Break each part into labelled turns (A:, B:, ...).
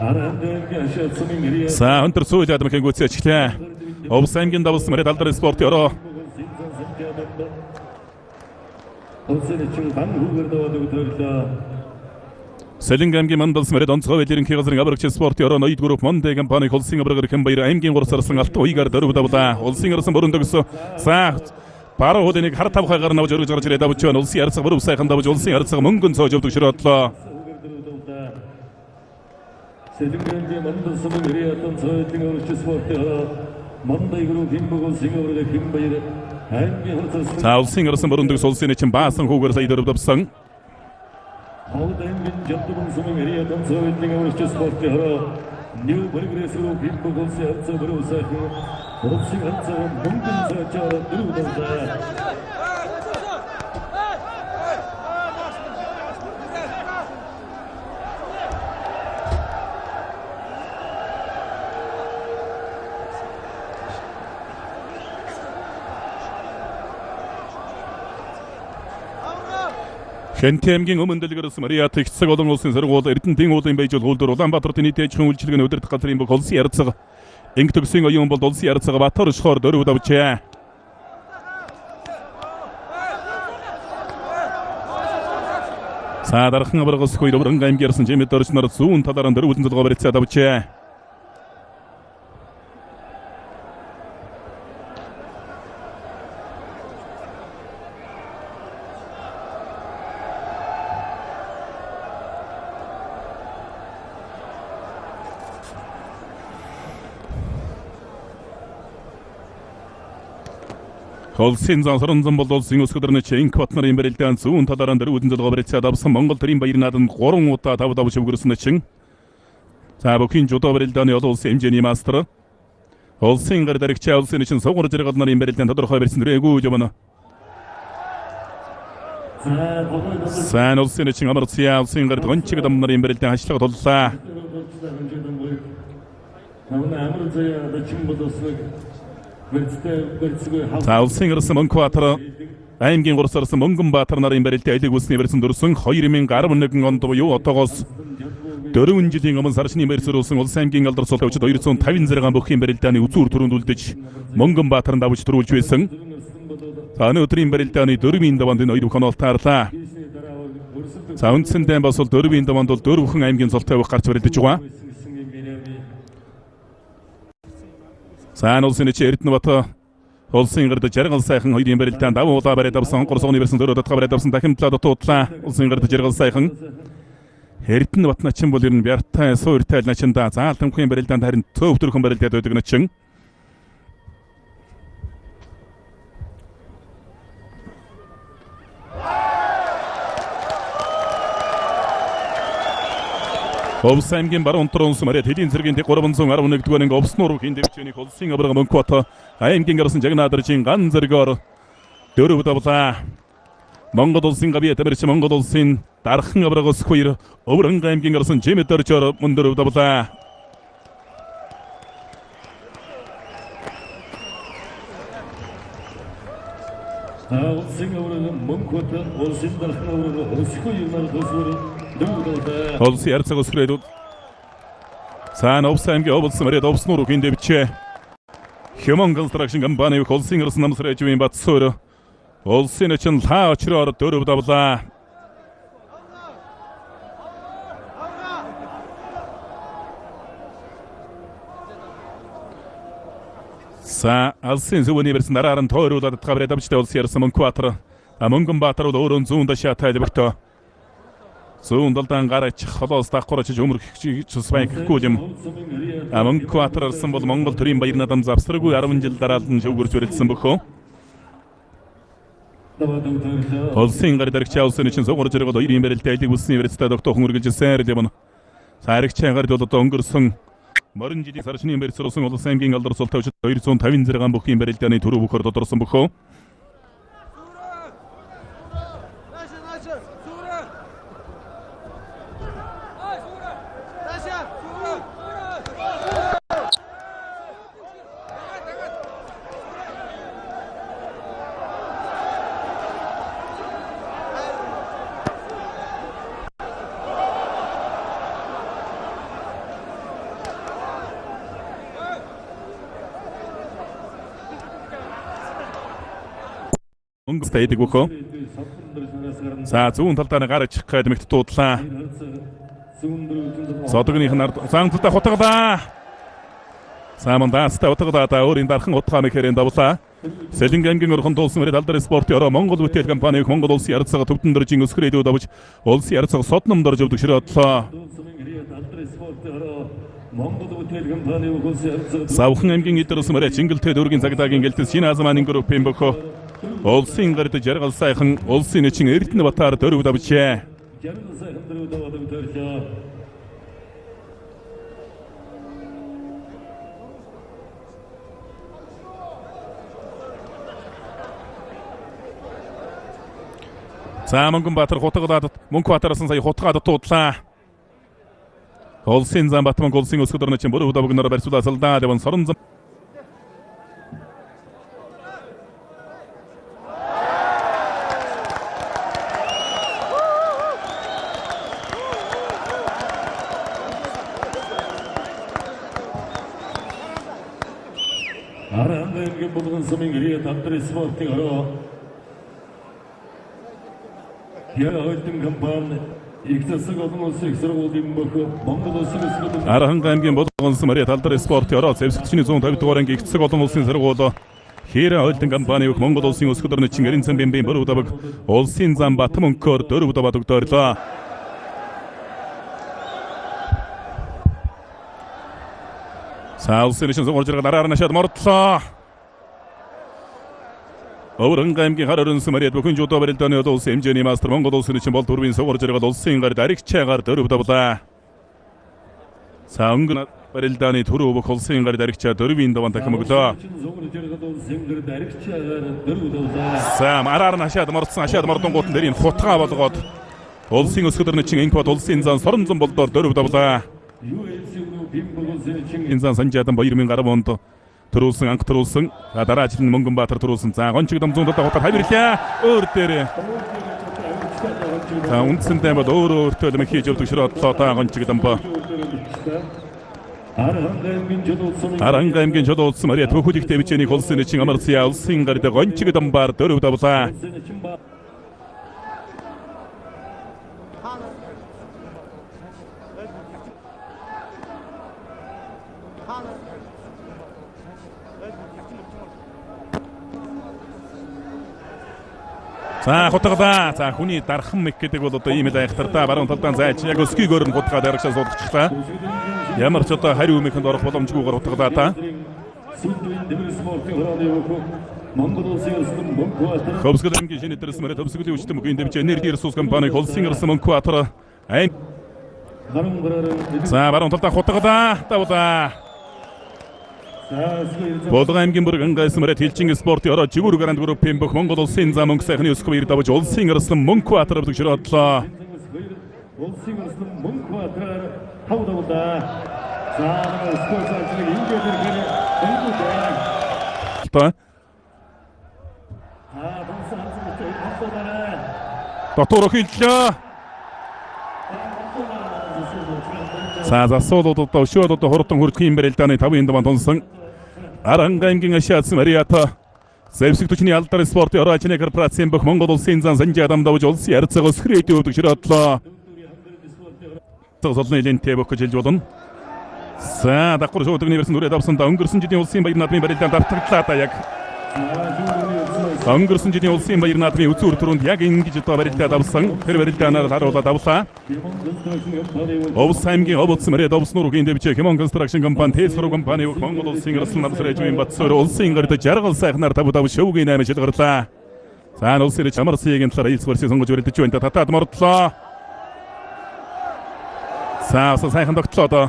A: За өндөр сүүл ядмын гүцээ чихлээ. Овс аймгийн давс мөрөд алдар спорт ёроо. Сэлэнг аймгийн мандалс мөрөд онцгой велерийн хязрын аврагч спорт ёроо ноёд групп Монday компани холсын аврагэр хэн баяр аймгийн гурсарсан алт уйгаар дөрөв давлаа. Улсын орсон борындогс за Бара хөдөлнийг хар тавхайгаар навж өргөж гарч ирээд авч байна. Улсын харьцаг бүрэн сайхан давж улсын харьцаг мөнгөн цоож өгдөг широодлоо. Сэлэнгийн мандалс мөрөд яатан цойлын аврагч спорт ёроо Monday групп хэмбэг улсын аврагэр хэн баяр За улсын орсон борындогс улсын чин баасан хүүгээр сая дөрөв давсан. Хавдангын жаддун сумын эриятан цойлын аврагч спорт ёроо New Progress Group хэмбэг улсын харьцаг бүрэн сайхан улсын харьцаг мөнгөн цоож дөрөв давсан. Хэнтэмгийн өмнө дэлгэрсэн Мариат ихцэг олон улсын сэргуул Эрдэнэтийн уулын Бэйжил хуулдор Улаанбаатарт нийтэд хүнүүлчилгээний удирдах газрын бүх улсын харьцаг Инг төгсөн оюун бол улсын харьцаг Батар шохоор дөрөв давжээ. Саадархан аврагс хүйр өрнг аймгийнсэн Жимэт орчноор зүүн талаараа дөрвөлн зулгаа барьцаа давжээ. Улсын зансран бол улсын өсгөдөрний Инк Батнар имбэрэлдэн зүүн талаараа дөрвөлн зулгаа барьцаа давсан Монгол төрийн баяр нааданд 3 удаа тав шивгэрсэн чин. За бүхэн жудоо барилдааны улсын хэмжээний мастер. Улсын гар дарагч улсын чин сугар зэрэг олноор имбэрэлдэн тодорхой барьсан дөрөөгөө явна. Сан улсын чин амарцаа улсын гар гончиг дамнаар имбэрэлдэн хашлага туллаа. За улсын орсон Мөнхбаатар аймгийн гурсарсан Мөнгөнбаатар нарын барилтын аялыг үүсний барьсан дөрсөн 2011 онд буюу одоогоос 4 жилийн өмнө сарчны мэрсэрүүлсэн улсын аймгийн алдар сул тавьчид 256 бүхий барилдааны үзүүр төрөнд үлдэж Мөнгөнбаатарт давж төрүүлж байсан. За өнөөдрийн барилдааны 4-ийн даванд энэ хоёр бүхэн олтаарлаа. За үндсэндээ бас бол 4-ийн даванд бол 4 бүхэн аймгийн цол тавих гарч барилдаж байгаа. Сайн улсын Эрдэнэбат улсын гард жаргал сайхан хоёрын барилдаанд давуу улаа бариад авсан гурсгоны барьсан дөрөв татга бариад авсан дахимтлаа дутуудлаа улсын гард жаргал сайхан Эрдэнэбат начин бол ер нь бяртай суурьтай начинда заал тамхын барилдаанд харин төв төрхөн барилдаад байдаг начин. Овс аймгийн баруун онтроонс Мариат хэдийн зэргийн 311 дугаар анги овсноор хин дэвчэний улсын авраг Мөнхбаатар аймгийн гарсан жагнаадаржийн ган зэргээр дөрөв давлаа. Монгол улсын гавьяа тамирч Монгол улсын дархан аврагс хоёр Өвөрнг аймгийн гарсан Жимэт орчоор мөн дөрөв давлаа. Улсын авраг Мөнхбаатар улсын дархан авраг өсгөө юмар төсвөр Улсын харьцаг өсгөрөөд Сан Овс аймгийн облсын Мариат овсноор хин дэвчээ. Human Construction компани улсын орсон намсрайжвийн Батсуур улсын чин лаа очроор дөрөв давлаа. За алсын зөвөний барьсан дараан тойруулаад тавраад авчтай улсын орсон Мөнхбаатар Мөнгөнбаатар бол өөрөө зүүн дашаа тайлбартай. Зүүн далдан гарч холоос давхарч өмөрөх цусбайг гэхгүй юм. Мөнхбаатар орсон бол Монгол төрийн баяр наадам завсраггүй 10 жил дараалан шөвгөрч барилдсан бөхөө. Улсын гар дарагч улсын чин сугар зэрэг бол 2 барилтын аялыг үүсний барилттай доктор хөнгөргөж сайр явна. Саригчаа гард бол одоо өнгөрсөн морин жилийн сарчны барилсан улсын аймгийн алдар сул тавьчид 256 бүхий барилдааны төрөв бөхөр тодорсон бөхөө. Монгол стейдэг өгөө. За зүүн талдаа гарч чих гээд мэгт дуудлаа. Содогных нард цаантаа хутгалаа. Самандастай утгаадаа өөрийн дархан утгаа мэхэрэн давлаа. Сэлэнг аймгийн өрхөн тулсан мөрөд алдар спорт ороо Монгол бүтээл компани Монгол улсын ярцаг төвдөн дөржин өсгөрөөд давж улсын ярцаг содном дорж өвдөг ширээдлээ. Савхан аймгийн эдэрс мөрөд Чингэлтэй дөргийн цагдаагийн гэлтэс шинэ азманын группийн бөхөө улсын гард жаргал сайхан улсын нэчин Эрдэнэ Батар дөрөв давжээ. За Мөнгөнбаатар хутгаадад Мөнхбаатараас сая хутгаад дуудлаа. Улсын зам Батман улсын өсгөр дөрнөчийн бүрэн удаагнаар барьцуулаад салдаа дэвэн сорон зам.
B: Арангийн болгон сумын гэрээ алдар спортын ороо Яагаад компани ихтэйсэг олон улсын сургуулийн бохоо Монгол улсын өсгөл
A: Аранхан аймгийн болгон сумын алдар спортын ороо зэвсэгчний 150 дугаар анги ихтэйсэг олон улсын сургууль Хээрэ ойлтон компани Монгол улсын өсгөл дөрнөчийн эрен цамбын бүрэн удааг улсын зам Батмөнкөр дөрөв удаа өгдөөрлөө. Улсын нэшин зургуулж араар нашаад мордлоо. Өвөрөн аймгийн хар өрөн сумарид бүхэн жудоо барилдааны улсын хэмжээний мастер Монгол улсын нэшин бол дөрвийн зургуулж улсын гард аригчаагаар дөрөв давлаа. Өнгөн барилдааны төрөв бүх улсын гард аригчаа дөрвийн даван дахин өглөө. Араар нашаад мордсон гутан дэрийн хутгаа болгоод улсын өсгөр нэчин инкод улсын зан сорон зам болдоор дөрөв давлаа. Инзан санжаадан 2000 гаруй онд төрүүлсэн анх төрүүлсэн дараач нь Мөнгөнбаатар төрүүлсэн. За гончиг дамзуун дотор хотод хавирлаа. Өөр дээрээ. За үндсэндээ бод өөртөө л хийж өгдөг широодлоо та гончиг дамбаа. Аранхан аймгийн жолоодсон Мариат Бүхүлэгтэй бичээний улсын нэчин Амарця улсын гард гончиг дамбаар дөрөв давлаа. За хутгалаа. За хүний дархан мэх гэдэг бол одоо ийм л айхтардаа баруун талдаа зайч яг өсгийгөр нь хутгаад арагшаа суудчихлаа. Ямар ч одоо хариу мэхэнд орох боломжгүйгээр хутгалаа та. Хөвсгөл аймгийн шинэ дэрэс мөрөд хөвсгөлийн хүчтэй мөгийн дэвч энерги ресурс компани улсын ирсэн Мөнхбаатар айн. За баруун талдаа хутгалаа. Давлаа. Болгон аймгийн бүрэн гайсмарт хилчин спортын ороо жигүүр гаранд группийн бүх Монгол улсын зам мөнгө сайхны өсгөх баяр давж улсын ирсэн Мөнхбаатар авдаг широодлоо.
B: Улсын ирсэн Мөнхбаатар хавдавлаа. За спортын ингээд ирэхээр
A: та дотор хиллээ. За засуулууд одоо өшөөд одоо хурдан хүрэх юм барилдааны 5-ын даван тунсан Аранхан аймгийн Ашаатс Мариата зэвсэг төчний алдар спортын ороо ачны корпорацийн бүх Монгол улсын зан санжаа дамдавж улсын ярцаг өсгөрөөд өгдөг широодлоо. Цогцолны лентэ бохож хэлж болно. За дагвар шууд университет нүрээд авсан да өнгөрсөн жилийн улсын баяр наадмын барилдаанд давтагдлаа да яг. Өнгөрсөн жилийн улсын баяр наадмын үзүүр түрүүнд яг ингэж одоо барилдаад авсан. Тэр барилдаанаар харуулаад авлаа. Овс аймгийн Овс мөрөд Овс нургийн дэвчээ Хэмон констракшн компани Тэсрүү компани Монгол улсын ирсэн намсрээжийн Батсуур улсын гард жаргал сайхнаар тавдав шөвгийн 8 жил гарлаа. За улсын ирж Амарцгийн талаар хэлсвэрсээ сонгож өрөлдөж байна. Татаад мордлоо. За сайхан тогтлоо доо.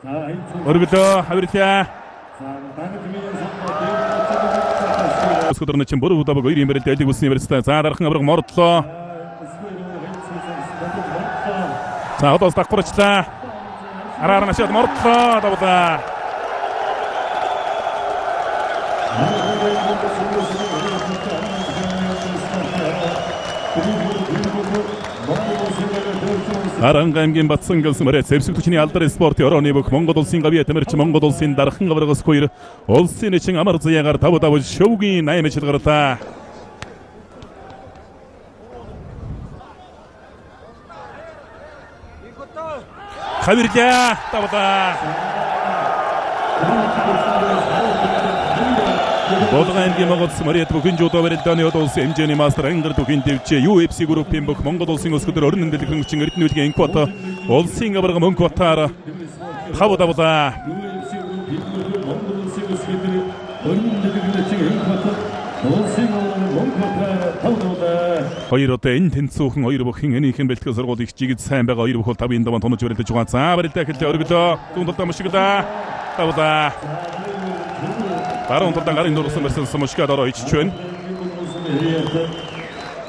A: Өргөлөө хавирлаа. Өсгөр нэчин бүрэн удаа баг 2 юм барилд айлг үсний барилдаа. За дархан авраг мордлоо. За одоос дагварчлаа. Араар нашаад мордлоо давлаа. Аранхан аймгийн Батсан гэлсмэрэ зэвсэг төчний алдар спортын орооны бүх Монгол улсын гавьяа тамирч Монгол улсын дархан аврагас хоёр улсын нэчин амар заяагаар тав шөвгийн 8 жил гарлаа. Хавирлаа тавлаа. Болгон аймгийн Монгол улсын Мариат бүхэн жуудаа барилдааны улсын хэмжээний мастер ангар бүхэн дэвчээ UFC группийн бүх Монгол улсын өсгөдөр орон нэмэлт хөнгөчн эрдэнэ үлгийн инквата улсын аварга мөнхватаар тавлаа. Хоёр удаа энэ тэнцүүхэн хоёр бүхэн энийхэн бэлтгэл сургууль их чигэд сайн байгаа хоёр бүх бол тавын даван тонож барилдаж байгаа. За барилдаа эхэллээ өргөлөө. Дундалтаа мушиглаа. Тавлаа. Баруун талдан гарын дурсан барьсан мушгад ороо ичж байна.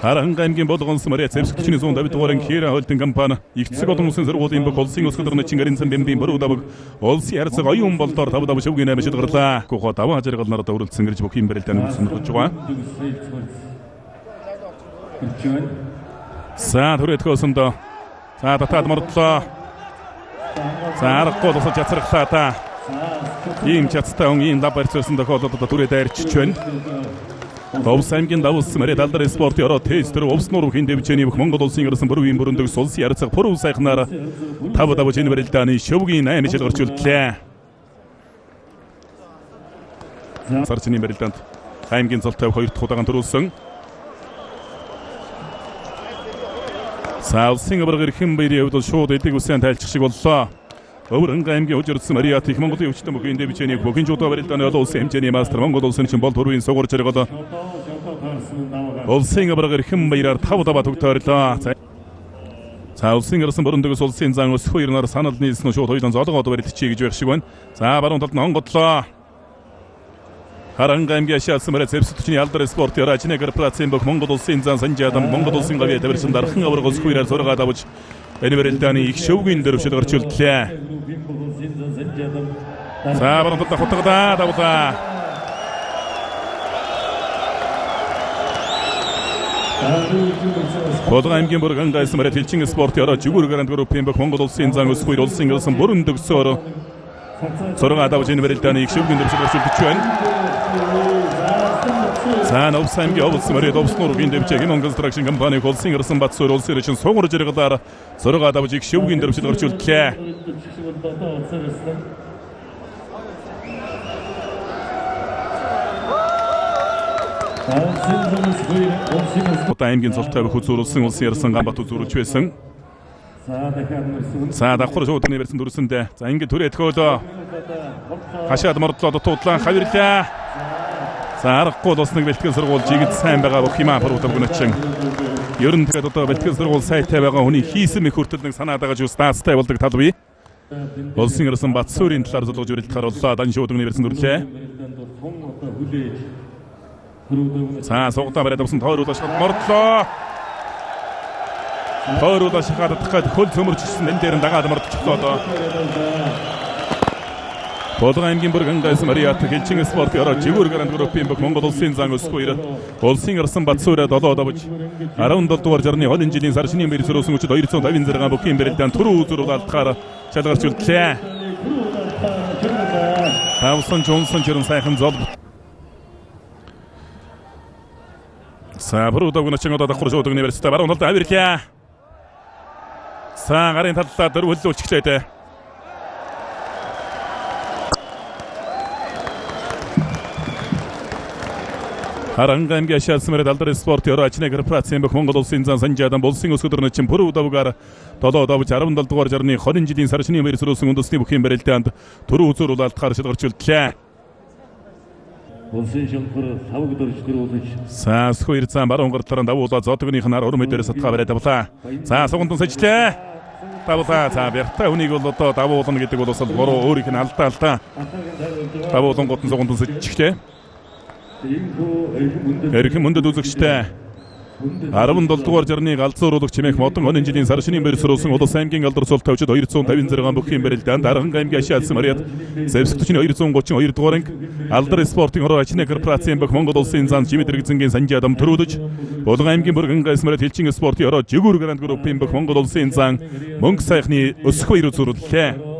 A: Харанга аймгийн Болгон Мариат зэвсэгчний 150 дугаар анхаарал холдын компани Игцэг олон улсын сургуулийн бүх улсын өсгөдөрний чингэрийн бэмбийн буруудавг улсын харьцаг оюун болдоор тавдав шөвгийн 8 шилгарлаа. Гохо даваа жаргал нарт өрөлдсөн гэрж бүх юм барилдааны үсэн рэж байгаа. За түрээд хөөсөндөө. За татаад мордлоо. За аргагүй тусаж яцраглаа та. Ийм чацтай он ийм лав барьцсан тохиолдолд түрээд арчиж байна. Довс аймгийн Давус Мариат алдар спорт ороо тестер овсноор бүхэн дэвчээний бүх Монгол улсын ирсэн бүрийн бүрэндэг улсын харьцаг пүрэв сайхнаар тавдав жин барилдааны шөвгийн 8 жил орчууллаа. Сарчны барилдаанд аймгийн цолтой 2 дахь удаан төрүүлсэн. Саалсын аварга ирхэн баярын хувьд шууд эдэг үсэн тайлчих шиг боллоо. Өвөрнг аймгийн Өжөрсөн Мариат их Монголын өвчтөн бүхэн дэвчээний бүхэн жуудаа барилдааны олон улсын хэмжээний мастер Монгол улсын чинь бол төрийн сугар жаргал улсын аварга ирхэн баяраар тавдав тогтоорлоо. За улсын ирсэн бүрэндэгс улсын зан өсөх хоёрнаар санал нийлсэн шууд хоёрын зоолгоод барилдчихъя гэж байх шиг байна. За баруун талд нь онгодлоо. Харанга аймгийн Ашаалсан Мариат зэвсэгчний алдар спорт ярачны корпорацийн бүх Монгол улсын зан санжаадан Монгол улсын гавьяа тавирсан дархан аварга өсөх хоёраар зургаад авч энэ барилдааны их шөвгийн дөрвшил гарчултлаа. За баруун талд хутгадаа давлаа. Болгон аймгийн Бурган гайсан Мариат элчин спорт яраа жигүүр гарант группийн бүх Монгол улсын зан өсөх хоёр улсын ирсэн бүрэндэгсөөр зургаад авч энэ барилдааны их шөвгийн дөрвшил гарчулж байна. За Новс аймгийн облсын Мариат овсноор бүхэн дэвчээний констракшн компани улсын ирсэн Батсуур улсын ирсэн сугар жаргалаар зургаад авч их шөвгийн дөрвшил гарчуллаа. Аймгийн цолтой бүх үзүүлсэн улсын ирсэн Ганбат үзүүлж байсан. За давхар шууд нэрсэн дүрсэндээ. За ингэ түрээ төхөөлөө. Хашаад мордлоо дутуудлаа хавирлаа. За аргагүй дуснаг бэлтгэл сургууль жигд сайн байгаа бүх юм апруудав гүнэчин. Ер нь тэгээд одоо бэлтгэл сургууль сайтай байгаа хүний хийсэн их хүртэл нэг санаад байгаа ч статстай болдог тал бий. Улсын ирсэн Батсуурийн талаар зулгаж өрөлдөхөр боллоо. Дан шууд нэрсэн дүрлээ. За сугтаа бариад авсан тойруулаа шахаад мордлоо. Тойруулаа шахаад дахиад хөл цөмөрчсөн энэ дээр нь дагаад мордчихлоо доо. Болгон аймгийн Бурган гайсан Мариат элчин спорт яраа жигүүр гарант группийн бүх Монгол улсын зан өсөх хоёроор улсын ирсэн Батсуураа 7 давж 17 дугаар жарны хонин жилийн сар шинийн бэр сөрөөсөн өчид 256 бүхэн барилдаан түрүү үзүүр алдахаар шалгарчуллаа. Тавсан Джонсон чирэн сайхан зол. Сабруудаа гүнэчин одоо давхар шууд университет баруун талд авирлаа. За гарын талдаа дөрвөлүүлчихлээ. Харанга аймгийн Ашаалсан Мариат алдар спорт ярачны корпорацийн бүх Монгол улсын зан санжаадан улсын өсгөдөрний чинь пүрэв давгаар 7 давж 17 дугаар жарны 20 жилийн сар шинийн бэр сөрөөсөн үндэсний бүхэн барилдаанд түрүү үзүүр алдахаар шалгарчуллаа.
B: Улсын шалгуур тавг дөрж дөрүүлж.
A: За хоёр зам баруун гартлаар давуулаа зодогных нар өрөө мэдэрээс сатгаа бариад авлаа. За сугантан сажлаа. Давуулаа за бяртай хүнийг бол одоо давуулна гэдэг бол бас буруу өөрийнх нь алдаа. Давуулан готон сугантан сажчихлээ. Эрхэм мөндөд үзэгчтэй 17 дугаар жарны галзууруулах чимээх модон онын жилийн сар шинийн бэр сөрөөсөн улс аймгийн алдар цол тавьчид 256 бүхэн барилдаанд Харанга аймгийн Ашаалсан Мариат зэвсэгчний 232 дугаар анги алдар спортын ороо ачны корпорацийн бүх Монгол улсын зан Жимэдрэг зингийн санжи адам төрүүлж Болгон аймгийн Бурган гайсан Мариат элчин спортын ороо жигүүр гарант группийн бүх Монгол улсын зан мөнгө сайхны өсөх хоёр үзүүлэлээ.